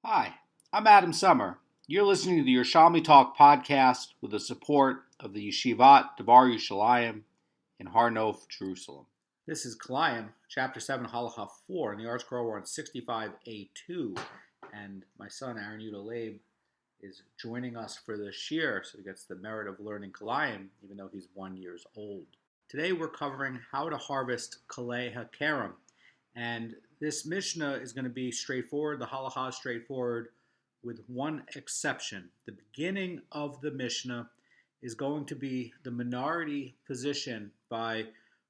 Hi, I'm Adam Summer. You're listening to the Yerushalmi Talk podcast with the support of the Yeshivat Devar Yerushalayim in Har Nof, Jerusalem. This is Kilayim, Chapter 7, Halacha 4, in the Art Scroll. We're on 65a2, and my son Aaron Yudah Leib is joining us for the shiur, so he gets the merit of learning Kilayim, even though he's 1 year old. Today we're covering how to harvest Kalei HaKerem, and this Mishnah is going to be straightforward. The halacha is straightforward with one exception. The beginning of the Mishnah is going to be the minority position by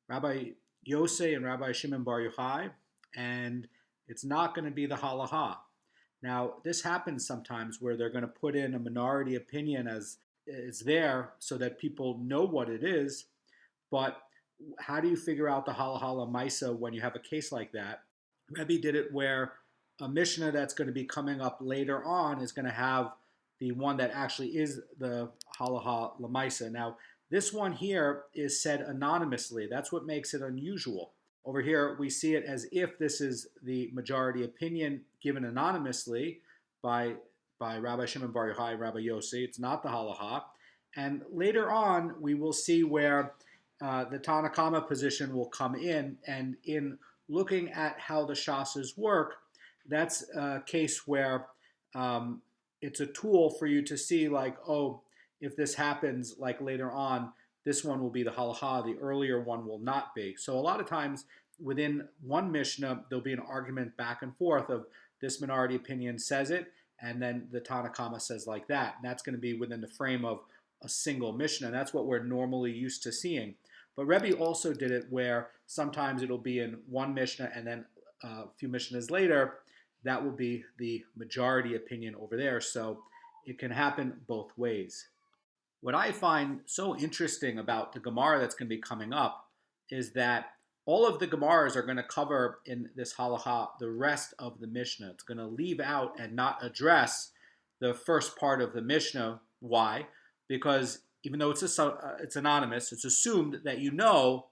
Rabbi Yosei and Rabbi Shimon Bar Yochai, and it's not going to be the halacha. Now, this happens sometimes where they're going to put in a minority opinion as it's there so that people know what it is, but how do you figure out the halacha lamaisa when you have a case like that? Rebbe did it where a Mishnah that's going to be coming up later on is going to have the one that actually is the halacha lamaisa. Now, this one here is said anonymously. That's what makes it unusual. Over here, we see it as if this is the majority opinion given anonymously by Rabbi Shimon Bar Yochai and Rabbi Yossi. It's not the halacha. And later on, we will see where the Tanna Kama position will come in, and in looking at how the shasas work, that's a case where it's a tool for you to see, like, oh, if this happens, like later on, this one will be the halacha, the earlier one will not be. So a lot of times within one Mishnah, there'll be an argument back and forth of this minority opinion says it, and then the Tanna Kama says like that. And that's going to be within the frame of a single Mishnah. And that's what we're normally used to seeing. But Rebbe also did it where sometimes it'll be in one Mishnah and then a few Mishnahs later, that will be the majority opinion over there. So it can happen both ways. What I find so interesting about the Gemara that's going to be coming up is that all of the Gemaras are going to cover in this halacha the rest of the Mishnah. It's going to leave out and not address the first part of the Mishnah. Why? Because even though it's anonymous, it's assumed that you know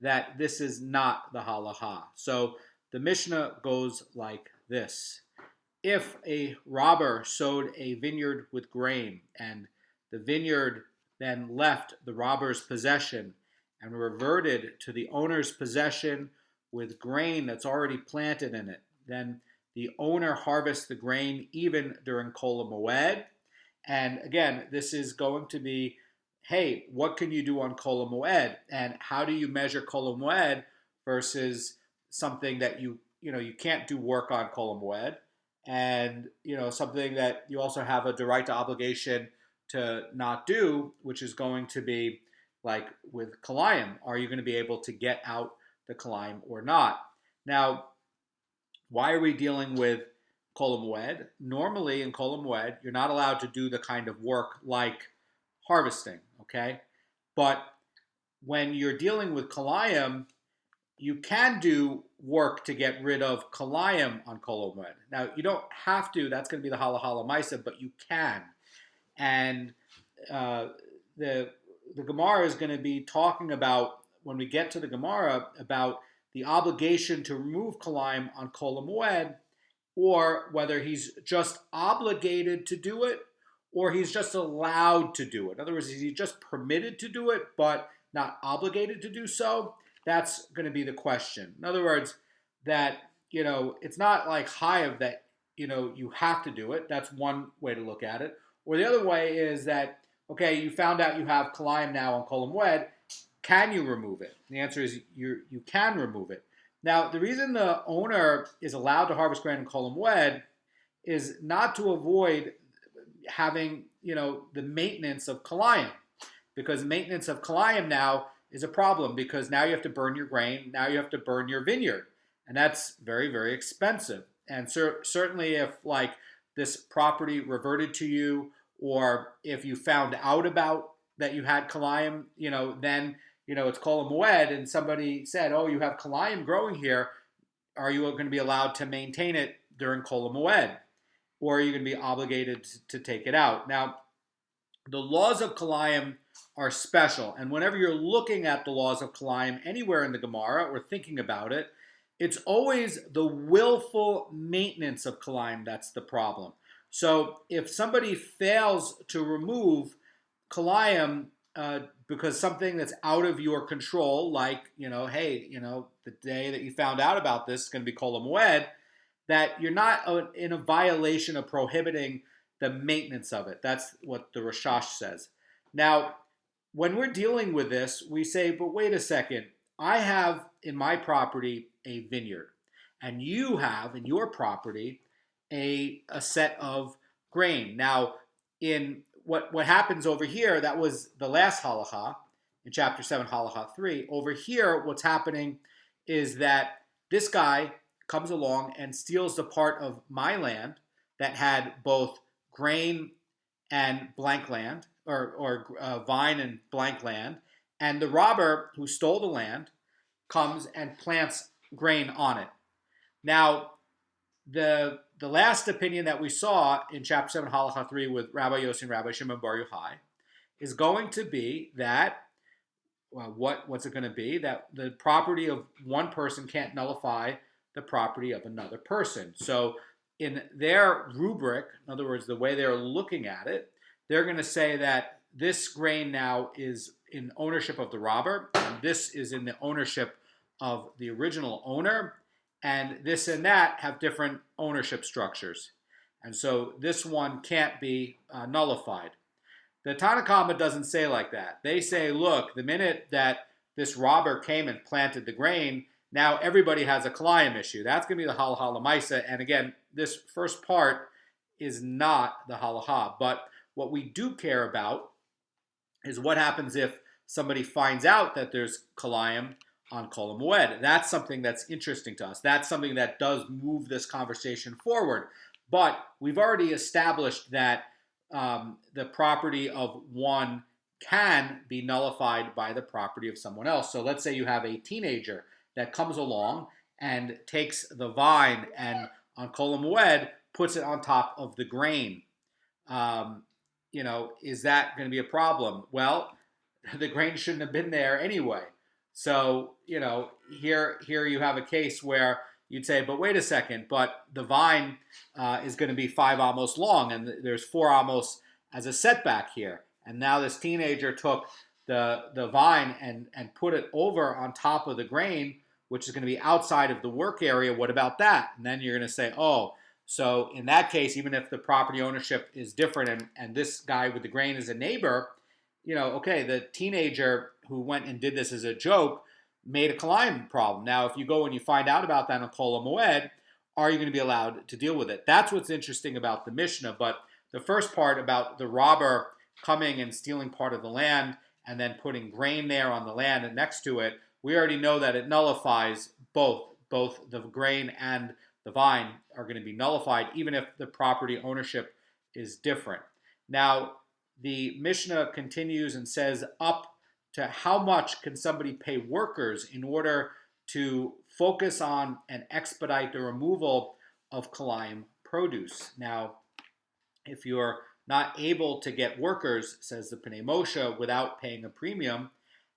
that this is not the halacha. So the Mishnah goes like this. If a robber sowed a vineyard with grain, and the vineyard then left the robber's possession and reverted to the owner's possession with grain that's already planted in it, then the owner harvests the grain even during Kol HaMoed. And again, this is going to be, hey, what can you do on Kol HaMoed? And how do you measure Kol HaMoed versus something that you can't do work on Kol HaMoed, and something that you also have a direct obligation to not do, which is going to be like with Kilayim. Are you going to be able to get out the Kilayim or not? Now, why are we dealing with Kol HaMoed? Normally in Kol HaMoed, you're not allowed to do the kind of work like harvesting, okay? But when you're dealing with Kilayim, you can do work to get rid of Kilayim on Kol HaMoed. Now, you don't have to. That's going to be the halacha lamaisa, but you can. And the Gemara is going to be talking about, when we get to the Gemara, about the obligation to remove Kilayim on Kol HaMoed, or whether he's just obligated to do it, or he's just allowed to do it. In other words, is he just permitted to do it, but not obligated to do so? That's going to be the question. In other words, that, it's not like chayav that, you have to do it. That's one way to look at it. Or the other way is that, okay, you found out you have Kilayim now on Kol HaMoed. Can you remove it? The answer is you can remove it. Now, the reason the owner is allowed to harvest grain on Kol HaMoed is not to avoid having, the maintenance of Kilayim, because maintenance of Kilayim now is a problem, because now you have to burn your grain, now you have to burn your vineyard, and that's very, very expensive. And certainly if like this property reverted to you, or if you found out about that you had Kilayim, then it's Kol HaMoed, and somebody said, oh, you have Kilayim growing here, are you going to be allowed to maintain it during Kol HaMoed? Or are you going to be obligated to take it out? Now, the laws of Kilayim are special, and whenever you're looking at the laws of Kilayim anywhere in the Gemara or thinking about it, It's always the willful maintenance of Kilayim that's the problem. So if somebody fails to remove Kilayim because something that's out of your control, like, hey, the day that you found out about this is going to be Kol HaMoed, that you're not in a violation of prohibiting the maintenance of it. That's what the Rashash says. Now, when we're dealing with this, we say, but wait a second. I have in my property a vineyard, and you have in your property a set of grain. Now, in what happens over here, that was the last halacha in chapter 7, halacha 3. Over here, what's happening is that this guy comes along and steals the part of my land that had both grain and blank land, or vine and blank land, and the robber who stole the land comes and plants grain on it. Now, the last opinion that we saw in chapter 7, halacha 3 with Rabbi Yossi and Rabbi Shimon Bar Yochai is going to be that, what's it going to be? That the property of one person can't nullify the property of another person. So in their rubric, in other words, the way they're looking at it, they're going to say that this grain now is in ownership of the robber, and this is in the ownership of the original owner, and this and that have different ownership structures. And so this one can't be nullified. The Tanna Kama doesn't say like that. They say, look, the minute that this robber came and planted the grain, now everybody has a Kilayim issue. That's going to be the halacha l'maisa. And again, this first part is not the halacha. But what we do care about is what happens if somebody finds out that there's Kilayim on Kol HaMoed. That's something that's interesting to us. That's something that does move this conversation forward. But we've already established that the property of one can be nullified by the property of someone else. So let's say you have a teenager that comes along and takes the vine and on Kol HaMoed puts it on top of the grain. Is that going to be a problem? Well, the grain shouldn't have been there anyway. So, here you have a case where you'd say, but wait a second, but the vine is going to be 5 amos long, and there's 4 amos as a setback here. And now this teenager took the vine and put it over on top of the grain, which is going to be outside of the work area. What about that? And then you're going to say, oh, so in that case, even if the property ownership is different and this guy with the grain is a neighbor, okay, the teenager who went and did this as a joke made a Kilayim problem. Now, if you go and you find out about that on Kol HaMoed, are you going to be allowed to deal with it? That's what's interesting about the Mishnah. But the first part about the robber coming and stealing part of the land and then putting grain there on the land and next to it, we already know that it nullifies both the grain and the vine are going to be nullified, even if the property ownership is different. Now, the Mishnah continues and says up to how much can somebody pay workers in order to focus on and expedite the removal of Kilayim produce. Now, if you're not able to get workers, says the Pnei Moshe, without paying a premium,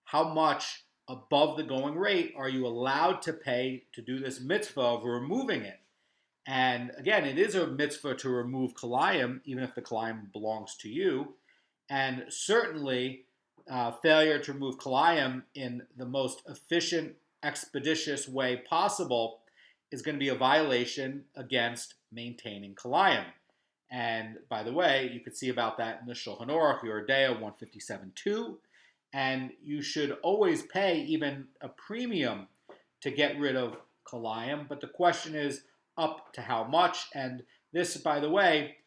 how much above the going rate are you allowed to pay to do this mitzvah of removing it? And again, it is a mitzvah to remove Kilayim, even if the Kilayim belongs to you. And certainly, failure to remove Kilayim in the most efficient, expeditious way possible is going to be a violation against maintaining Kilayim. And by the way, you could see about that in the Shulchan Aruch, Yeridea 157.2. And you should always pay even a premium to get rid of Kilayim. But the question is up to how much. And this, by the way,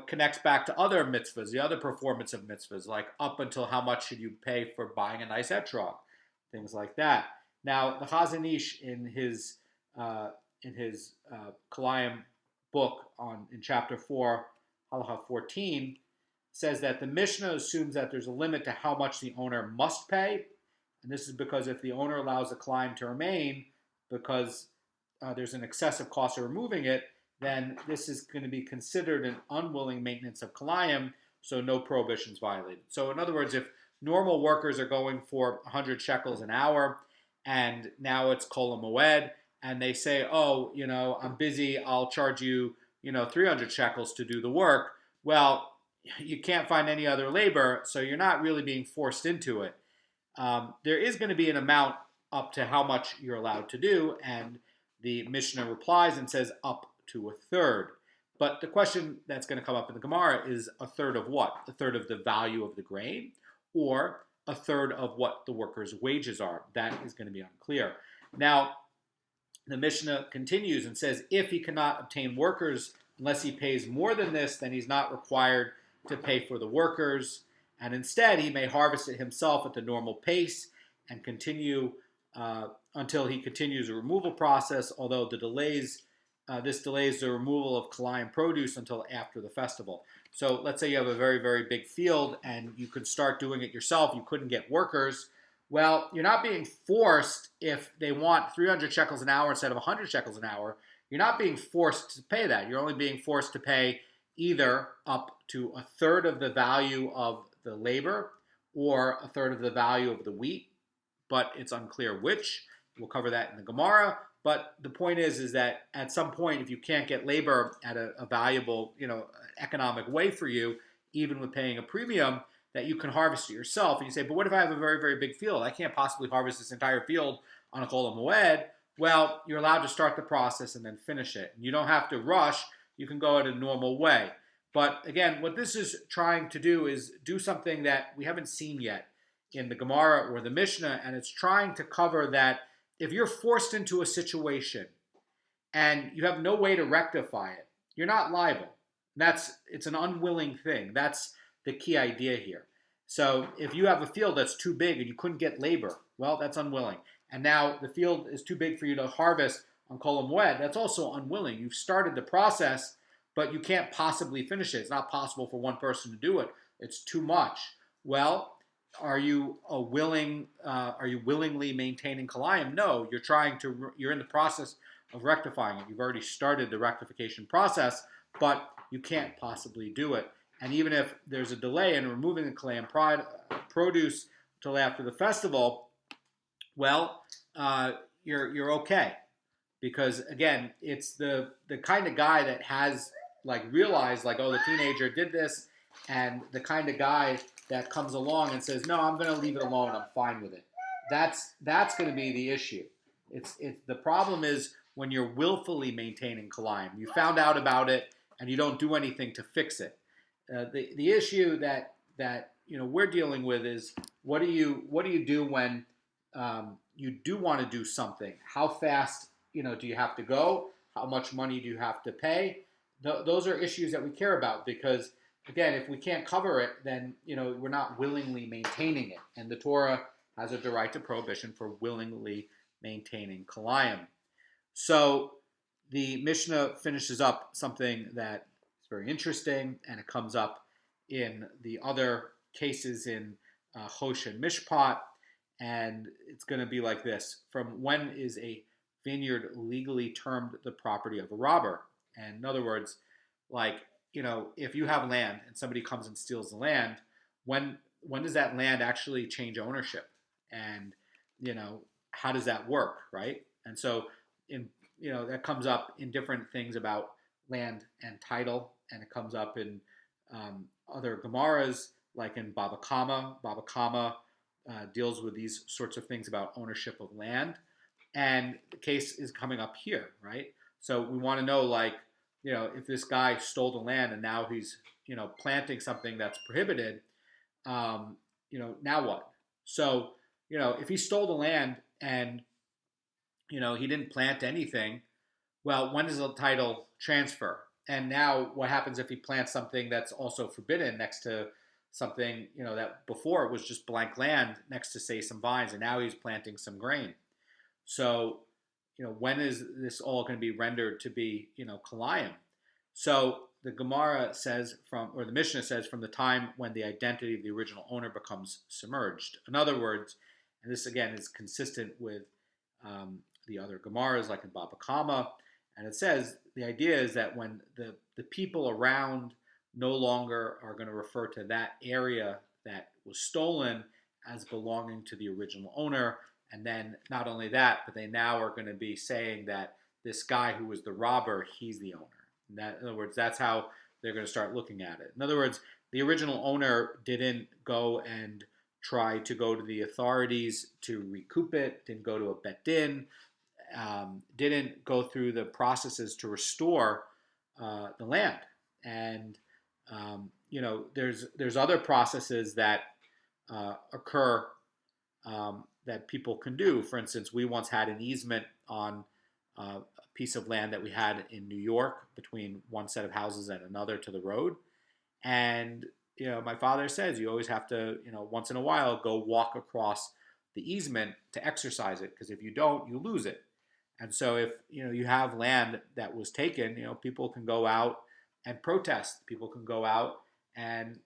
connects back to other mitzvahs, the other performance of mitzvahs, like up until how much should you pay for buying a nice etrog, things like that. Now, the Chazan Ish in his Kilayim book in chapter 4, halacha 14, says that the Mishnah assumes that there's a limit to how much the owner must pay, and this is because if the owner allows the Kilayim to remain because there's an excessive cost of removing it, then this is going to be considered an unwilling maintenance of Kilayim, so no prohibition is violated. So in other words, if normal workers are going for 100 shekels an hour, and now it's Kol HaMoed, and they say, oh, I'm busy, I'll charge you, 300 shekels to do the work. Well, you can't find any other labor, so you're not really being forced into it. There is going to be an amount up to how much you're allowed to do, and the Mishnah replies and says up to a third. But the question that's going to come up in the Gemara is a third of what? A third of the value of the grain, or a third of what the workers' wages are? That is going to be unclear. Now, the Mishnah continues and says, if he cannot obtain workers unless he pays more than this, then he's not required to pay for the workers, and instead he may harvest it himself at the normal pace and continue until he continues the removal process, although this delays the removal of Kilayim produce until after the festival. So let's say you have a very, very big field and you could start doing it yourself. You couldn't get workers. Well, you're not being forced if they want 300 shekels an hour instead of 100 shekels an hour. You're not being forced to pay that. You're only being forced to pay either up to a third of the value of the labor or a third of the value of the wheat, but it's unclear which. We'll cover that in the Gemara. But the point is that at some point, if you can't get labor at a valuable, economic way for you, even with paying a premium, that you can harvest it yourself. And you say, but what if I have a very, very big field? I can't possibly harvest this entire field on a Kol HaMoed. Well, you're allowed to start the process and then finish it. You don't have to rush. You can go in a normal way. But again, what this is trying to do is do something that we haven't seen yet in the Gemara or the Mishnah, and it's trying to cover that if you're forced into a situation and you have no way to rectify it, you're not liable. It's an unwilling thing. That's the key idea here. So if you have a field that's too big and you couldn't get labor, well, that's unwilling. And now the field is too big for you to harvest on Kol HaMoed, that's also unwilling. You've started the process, but you can't possibly finish it. It's not possible for one person to do it. It's too much. Well, are you willingly maintaining Kilayim? No, you're in the process of rectifying it. You've already started the rectification process, but you can't possibly do it. And even if there's a delay in removing the Kilayim produce until after the festival, well, you're okay. Because again, it's the kind of guy that has realized oh, the teenager did this, and the kind of guy that comes along and says, no, I'm going to leave it alone, I'm fine with it. That's going to be the issue. It's the problem is when you're willfully maintaining Kilayim. You found out about it and you don't do anything to fix it. The issue that we're dealing with is what do you do when you do want to do something? How fast do you have to go? How much money do you have to pay? Those are issues that we care about because, again, if we can't cover it, then we're not willingly maintaining it. And the Torah has a direct prohibition for willingly maintaining Kilayim. So the Mishnah finishes up something that is very interesting, and it comes up in the other cases in Chosh and Mishpat, and it's going to be like this. From when is a vineyard legally termed the property of a robber? And in other words, if you have land and somebody comes and steals the land, when does that land actually change ownership? And, how does that work, right? And so, that comes up in different things about land and title, and it comes up in other Gemaras, like in Baba Kama. Baba Kama deals with these sorts of things about ownership of land. And the case is coming up here, right? So we want to know, if this guy stole the land and now he's, planting something that's prohibited, now what? So, if he stole the land and, he didn't plant anything, well, when does the title transfer? And now what happens if he plants something that's also forbidden next to something, that before it was just blank land next to, say, some vines, and now he's planting some grain? So, when is this all going to be rendered to be, Kilayim? So the Gemara says the Mishnah says, from the time when the identity of the original owner becomes submerged. In other words, and this again is consistent with the other Gemaras, like in Baba Kama, and it says the idea is that when the people around no longer are going to refer to that area that was stolen as belonging to the original owner, And then not only that, but they now are going to be saying that this guy who was the robber, he's the owner. And that, in other words, that's how they're going to start looking at it. In other words, the original owner didn't go and try to go to the authorities to recoup it, didn't go to a bet din, didn't go through the processes to restore the land. And there's other processes that occur that people can do. For instance, we once had an easement on a piece of land that we had in New York between one set of houses and another to the road. And my father says you always have to, once in a while, go walk across the easement to exercise it, because if you don't, you lose it. And so if you have land that was taken, people can go out and protest. People can go out and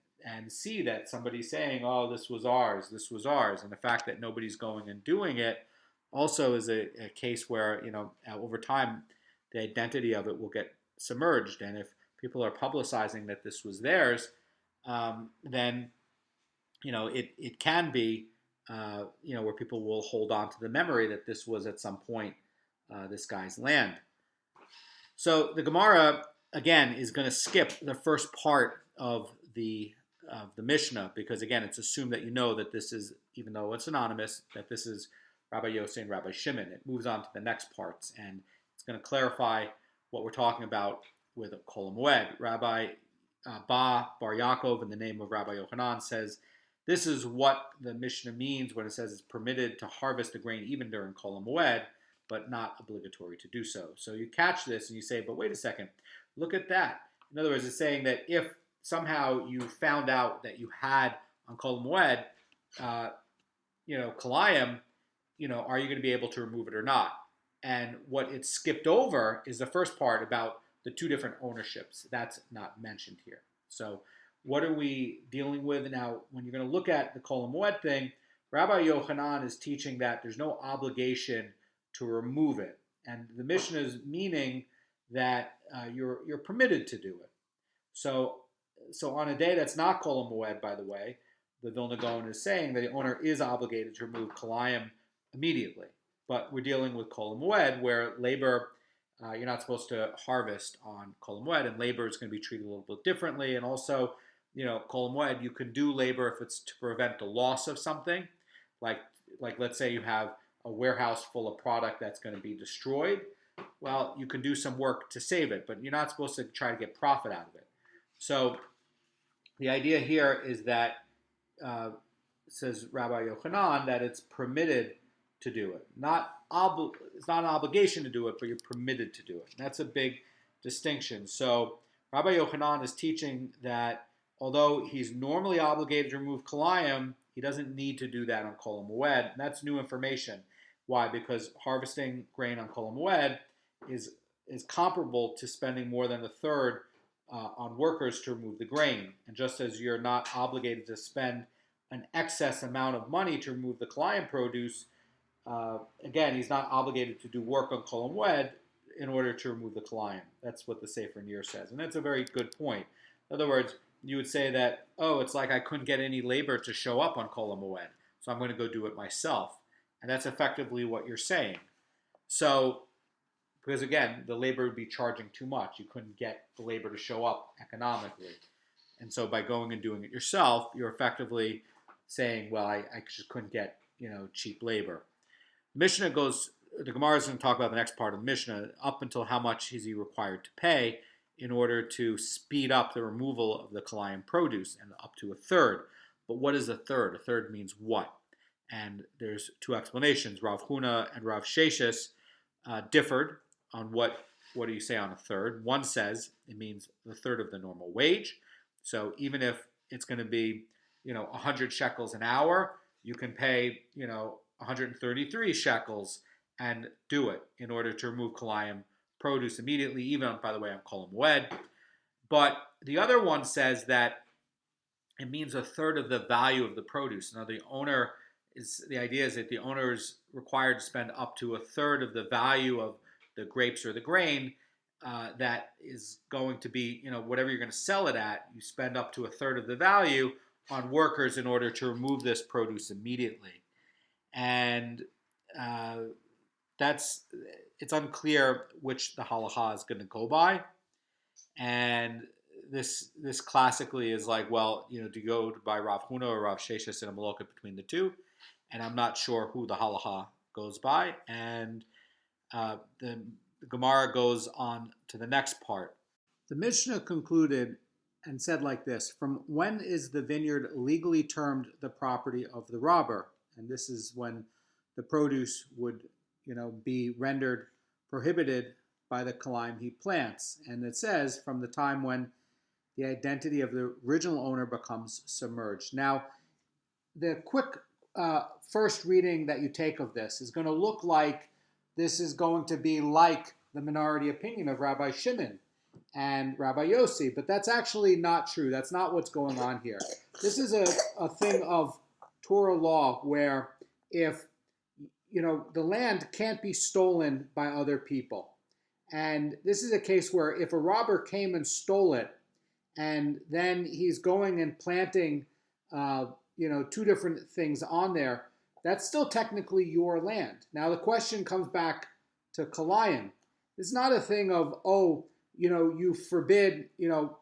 see that somebody's saying, "Oh, this was ours. This was ours," and the fact that nobody's going and doing it also is a case where over time the identity of it will get submerged. And if people are publicizing that this was theirs, then it can be where people will hold on to the memory that this was at some point this guy's land. So the Gemara again is going to skip the first part of the Mishnah, because again it's assumed that that this is, even though it's anonymous, that this is Rabbi Yossi and Rabbi Shimon. It moves on to the next parts, and it's going to clarify what we're talking about with Kol HaMoed. Rabbi Bar Yaakov, in the name of Rabbi Yochanan, says this is what the Mishnah means when it says it's permitted to harvest the grain even during Kol HaMoed, but not obligatory to do so. So you catch this and you say, but wait a second, look at that. In other words, it's saying that if somehow you found out that you had on Kol HaMoed, Kilayim, are you going to be able to remove it or not? And what it skipped over is the first part about the two different ownerships. That's not mentioned here. So what are we dealing with now? When you're going to look at the Kol HaMoed thing, Rabbi Yochanan is teaching that there's no obligation to remove it. And the Mishnah is meaning that you're permitted to do it. So on a day that's not Kol HaMoed, by the way, the Vilna Goan is saying that the owner is obligated to remove Kilayim immediately. But we're dealing with Kol HaMoed, where labor, you're not supposed to harvest on Kol HaMoed, and labor is going to be treated a little bit differently. And also, Kol HaMoed, you can do labor if it's to prevent the loss of something. Like let's say you have a warehouse full of product that's going to be destroyed. Well, you can do some work to save it, but you're not supposed to try to get profit out of it. So the idea here is that, says Rabbi Yochanan, that it's permitted to do it. It's not an obligation to do it, but you're permitted to do it. And that's a big distinction. So Rabbi Yochanan is teaching that although he's normally obligated to remove Kilayim, he doesn't need to do that on Kol HaMoed. And that's new information. Why? Because harvesting grain on Kol HaMoed is comparable to spending more than a third on workers to remove the grain. And just as you're not obligated to spend an excess amount of money to remove the Kilayim produce, again, he's not obligated to do work on Kol HaMoed in order to remove the Kilayim. That's what the Sefer Nir says. And that's a very good point. In other words, you would say that, it's like I couldn't get any labor to show up on Kol HaMoed, so I'm going to go do it myself. And that's effectively what you're saying. So, because again, the labor would be charging too much. You couldn't get the labor to show up economically. And so by going and doing it yourself, you're effectively saying, well, I just couldn't get, cheap labor. The Gemara is going to talk about the next part of the Mishnah, up until how much is he required to pay in order to speed up the removal of the Kilayim produce, and up to a third. But what is a third? A third means what? And there's two explanations. Rav Huna and Rav Sheshes differed on what do you say on a third. One says it means the third of the normal wage. So even if it's going to be 100 shekels an hour, you can pay 133 shekels and do it in order to remove Kilayim produce immediately, even, by the way, on Kol HaMoed. But the other one says that it means a third of the value of the produce. Now, the idea is that the owner is required to spend up to a third of the value of the grapes or the grain that is going to be, whatever you're going to sell it at, you spend up to a third of the value on workers in order to remove this produce immediately. And it's unclear which the halacha is going to go by, and this classically is like, well, do you go by Rav Huna or Rav Sheshes in a maloket between the two? And I'm not sure who the halacha goes by. And the Gemara goes on to the next part. The Mishnah concluded and said like this: from when is the vineyard legally termed the property of the robber? And this is when the produce would, be rendered prohibited by the Kilayim he plants. And it says from the time when the identity of the original owner becomes submerged. Now, the quick first reading that you take of this is going to look like this is going to be like the minority opinion of Rabbi Shimon and Rabbi Yossi, but that's actually not true. That's not what's going on here. This is a thing of Torah law where if, the land can't be stolen by other people. And this is a case where if a robber came and stole it, and then he's going and planting, two different things on there, that's still technically your land. Now the question comes back to Kilayim. It's not a thing of, you forbid,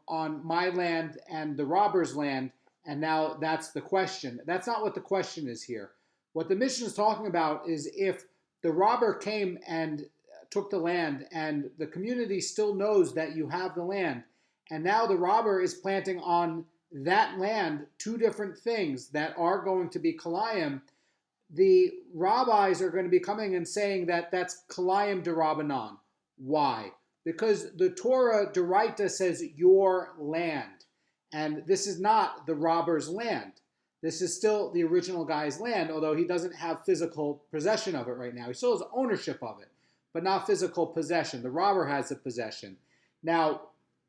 on my land and the robber's land, and now that's the question. That's not what the question is here. What the Mishnah is talking about is if the robber came and took the land and the community still knows that you have the land, and now the robber is planting on that land two different things that are going to be Kilayim, the rabbis are going to be coming and saying that that's Kilayim derabanan. Why? Because the Torah Doraita says your land, and this is not the robber's land. This is still the original guy's land, although he doesn't have physical possession of it right now. He still has ownership of it, but not physical possession. The robber has the possession. Now,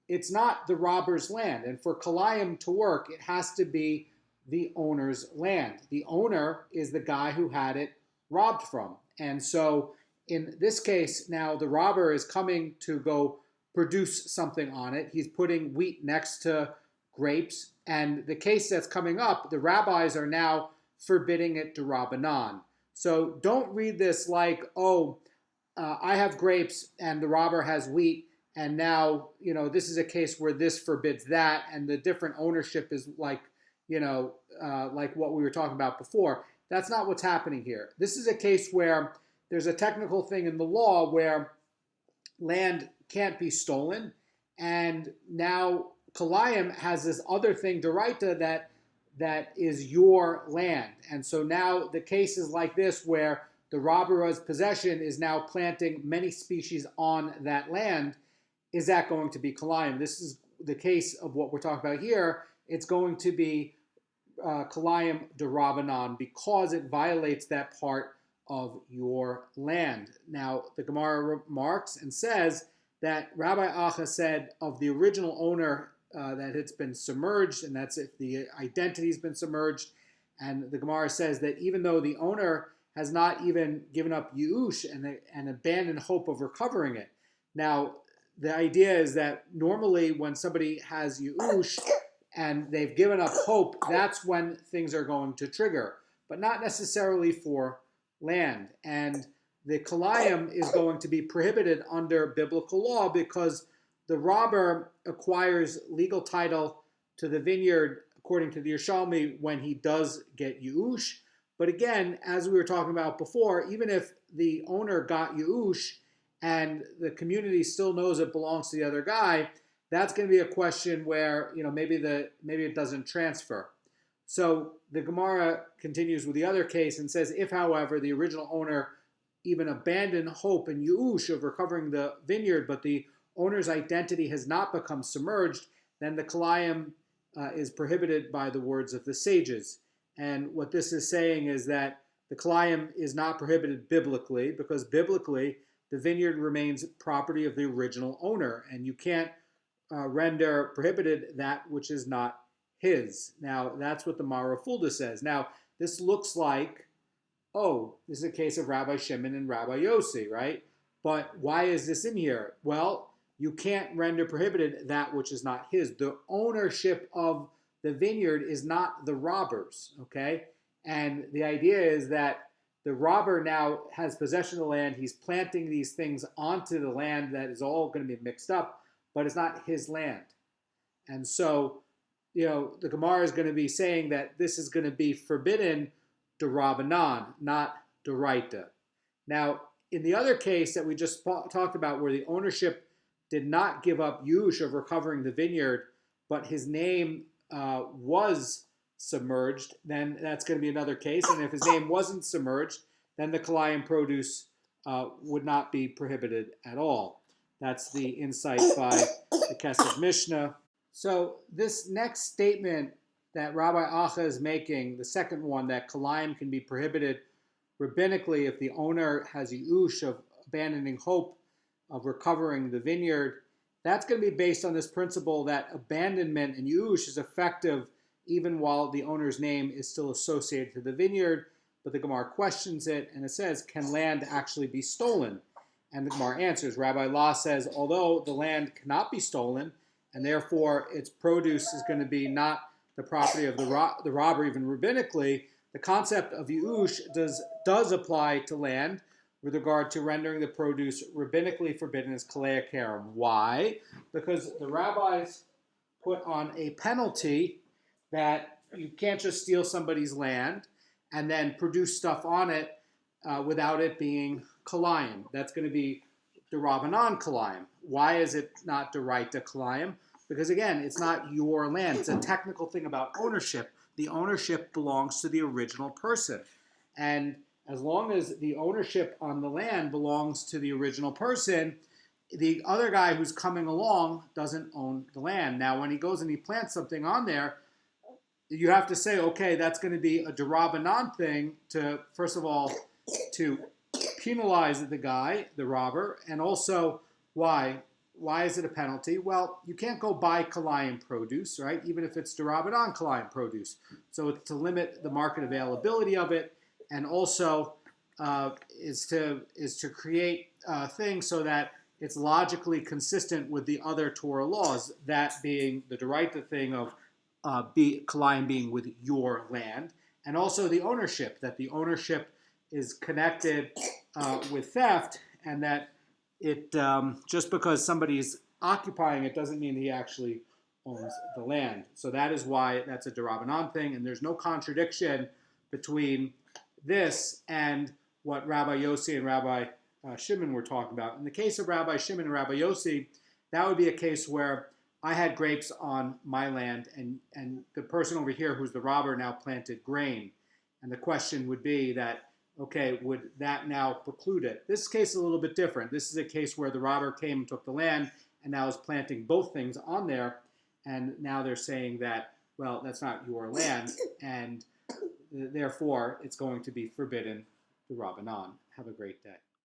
it's not the robber's land, and for Kilayim to work, it has to be the owner's land. The owner is the guy who had it robbed from. And so in this case, now the robber is coming to go produce something on it. He's putting wheat next to grapes. And the case that's coming up, the rabbis are now forbidding it to Rabbanan. So don't read this like, I have grapes and the robber has wheat. And now, this is a case where this forbids that. And the different ownership is like, like what we were talking about before. That's not what's happening here. This is a case where there's a technical thing in the law where land can't be stolen. And now Kilayim has this other thing, Doraita, that is your land. And so now the case is like this where the robber's possession is now planting many species on that land. Is that going to be Kilayim? This is the case of what we're talking about here. It's going to be Kilayim derabanan because it violates that part of your land. Now, the Gemara remarks and says that Rabbi Acha said of the original owner that it's been submerged, and that's if the identity's been submerged. And the Gemara says that even though the owner has not even given up Yush and abandoned hope of recovering it. Now, the idea is that normally when somebody has Yush and they've given up hope, that's when things are going to trigger, but not necessarily for land. And the Kilayim is going to be prohibited under biblical law because the robber acquires legal title to the vineyard according to the Yerushalmi when he does get Yush. But again, as we were talking about before, even if the owner got Yush and the community still knows it belongs to the other guy, that's going to be a question where maybe it doesn't transfer. So the Gemara continues with the other case and says, if, however, the original owner even abandoned hope and Yush of recovering the vineyard, but the owner's identity has not become submerged, then the Kilayim is prohibited by the words of the sages. And what this is saying is that the Kilayim is not prohibited biblically, because biblically the vineyard remains property of the original owner, and you can't render prohibited that which is not his. Now, that's what the Mara Fulda says. Now, this looks like, this is a case of Rabbi Shimon and Rabbi Yossi, right? But why is this in here? Well, you can't render prohibited that which is not his. The ownership of the vineyard is not the robber's, okay? And the idea is that the robber now has possession of the land. He's planting these things onto the land that is all going to be mixed up, but it's not his land. And so, the Gemara is going to be saying that this is going to be forbidden d'Rabbanan, not d'Oraita. Now, in the other case that we just talked about, where the ownership did not give up Yush of recovering the vineyard, but his name was submerged, then that's going to be another case. And if his name wasn't submerged, then the Kilayim produce would not be prohibited at all. That's the insight by the Kesef Mishnah. So this next statement that Rabbi Acha is making, the second one, that Kilayim can be prohibited rabbinically if the owner has Yush of abandoning hope of recovering the vineyard, that's going to be based on this principle that abandonment and Yush is effective even while the owner's name is still associated to the vineyard. But the Gemara questions it, and it says, can land actually be stolen? And the Gemara answers, Rabbi La says, although the land cannot be stolen, and therefore its produce is going to be not the property of the robber, even rabbinically, the concept of Yush does apply to land with regard to rendering the produce rabbinically forbidden as kalei karam. Why? Because the rabbis put on a penalty that you can't just steal somebody's land and then produce stuff on it without it being Kilayim. That's going to be d'Rabbanan Kilayim. Why is it not d'Oraita Kilayim? Because again, it's not your land. It's a technical thing about ownership. The ownership belongs to the original person. And as long as the ownership on the land belongs to the original person, the other guy who's coming along doesn't own the land. Now, when he goes and he plants something on there, you have to say, okay, that's going to be a d'Rabbanan thing to, first of all, to penalize the guy, the robber, and also why? Why is it a penalty? Well, you can't go buy Kilayim produce, right? Even if it's d'Rabbanan Kilayim produce. So it's to limit the market availability of it, and also is to create things so that it's logically consistent with the other Torah laws, that being the d'Oraita thing of Kilayim being with your land, and also the ownership, that the ownership is connected with theft, and that it just because somebody is occupying it doesn't mean he actually owns the land. So that is why that's a d'Rabbanan thing, and there's no contradiction between this and what Rabbi Yossi and Rabbi Shimon were talking about. In the case of Rabbi Shimon and Rabbi Yossi, that would be a case where I had grapes on my land, and the person over here who's the robber now planted grain. And the question would be that, okay, would that now preclude it? This case is a little bit different. This is a case where the robber came and took the land and now is planting both things on there. And now they're saying that, well, that's not your land, and therefore it's going to be forbidden d'Rabbanan. Have a great day.